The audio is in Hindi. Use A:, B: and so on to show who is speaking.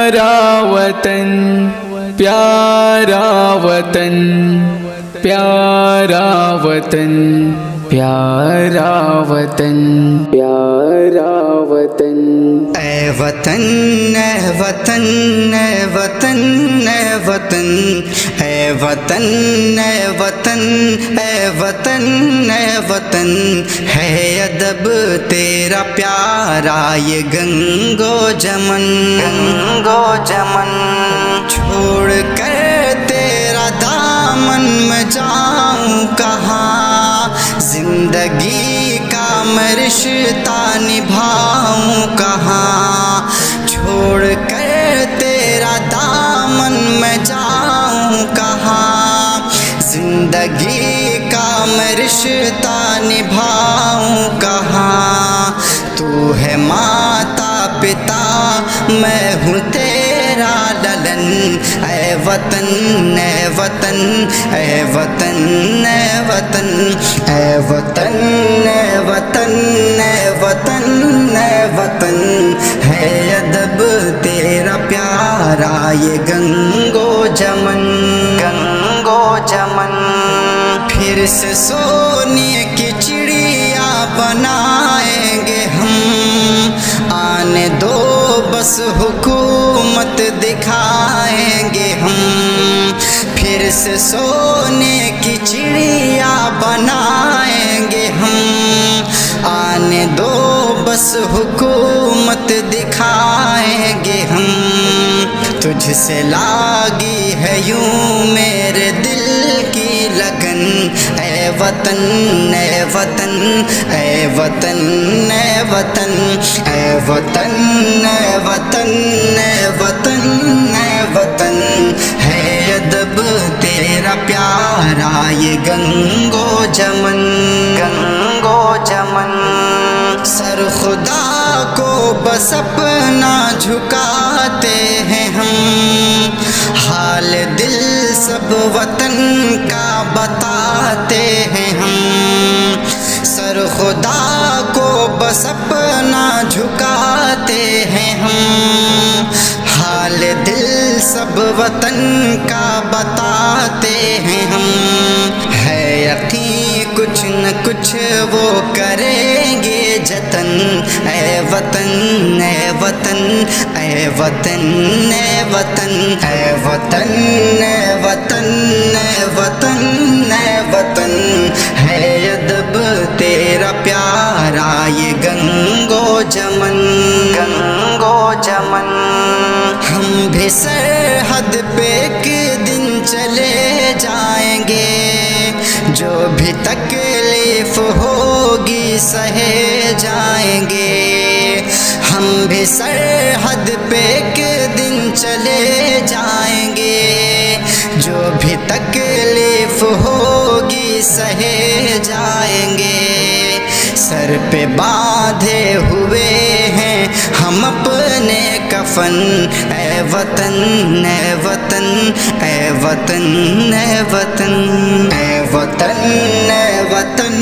A: वतन, प्यारा वतन, प्यारा वतन, प्यारा वतन, प्यारा वतन।
B: ऐ वतन, ऐ वतन, ऐ वतन, ऐ वतन, ऐ वतन, ऐ वतन, ऐ वतन, ऐ वतन। है अदब तेरा प्यारा ये गंगो जमन, गंगो जमन। छोड़ कर तेरा दामन में जाऊं कहाँ, जिंदगी का मैं रिश्ता निभाऊं कहाँ। छोड़ कर तेरा दामन में जाऊं कहाँ, जिंदगी का मैं रिश्ता निभाऊं कहाँ। तू है माता पिता, मैं हूँ तेरा ललन। ऐ वतन, ऐ वतन, ऐ वतन, ऐ वतन, ऐ वतन, ऐ वतन, ऐ वतन, ऐ वतन। है अदब तेरा प्यारा ये गंगो जमन, गंगो जमन। फिर से सोने की चिड़िया बनाएंगे हम, आने दो बस हुकूमत दिखाएंगे हम। फिर से सोने की चिड़िया बनाएंगे हम, आने दो बस हुकूमत दिखाएंगे हम। तुझसे लागी है यूं मेरे दिल की लगन। ऐ वतन, ऐ वतन, ऐ वतन, ऐ वतन, ऐ वतन, ऐ वतन, ऐ वतन, ऐ वतन। है अदब तेरा प्यारा ये गंगो जमन, गंगो जमन। सर खुदा को बस अपना झुकाते हैं हम, हाल दिल सब वतन का बताते हैं हम। सर खुदा को बस अपना झुकाते हैं हम, हाल दिल सब वतन का बताते हैं हम। है यकीन कुछ न कुछ वो करेंगे जतन। ऐ वतन, ऐ वतन, ऐ वतन, ऐ वतन, ऐ वतन, ऐ वतन, ऐ वतन, ऐ वतन। है अदब तेरा प्यारा ये गंगो जमन, गंगो जमन। हम भी सरहद पे एक दिन चले जाएंगे, जो भी तकलीफ होगी सहे जाएंगे। हम भी सरहद पे एक दिन चले जाएंगे, जो भी तकलीफ होगी सहे जाएंगे। सर पे बांधे हुए हैं हम अपने कफन। ऐ वतन, ऐ वतन, ऐ वतन, ऐ वतन, ऐ वतन, ऐ वतन,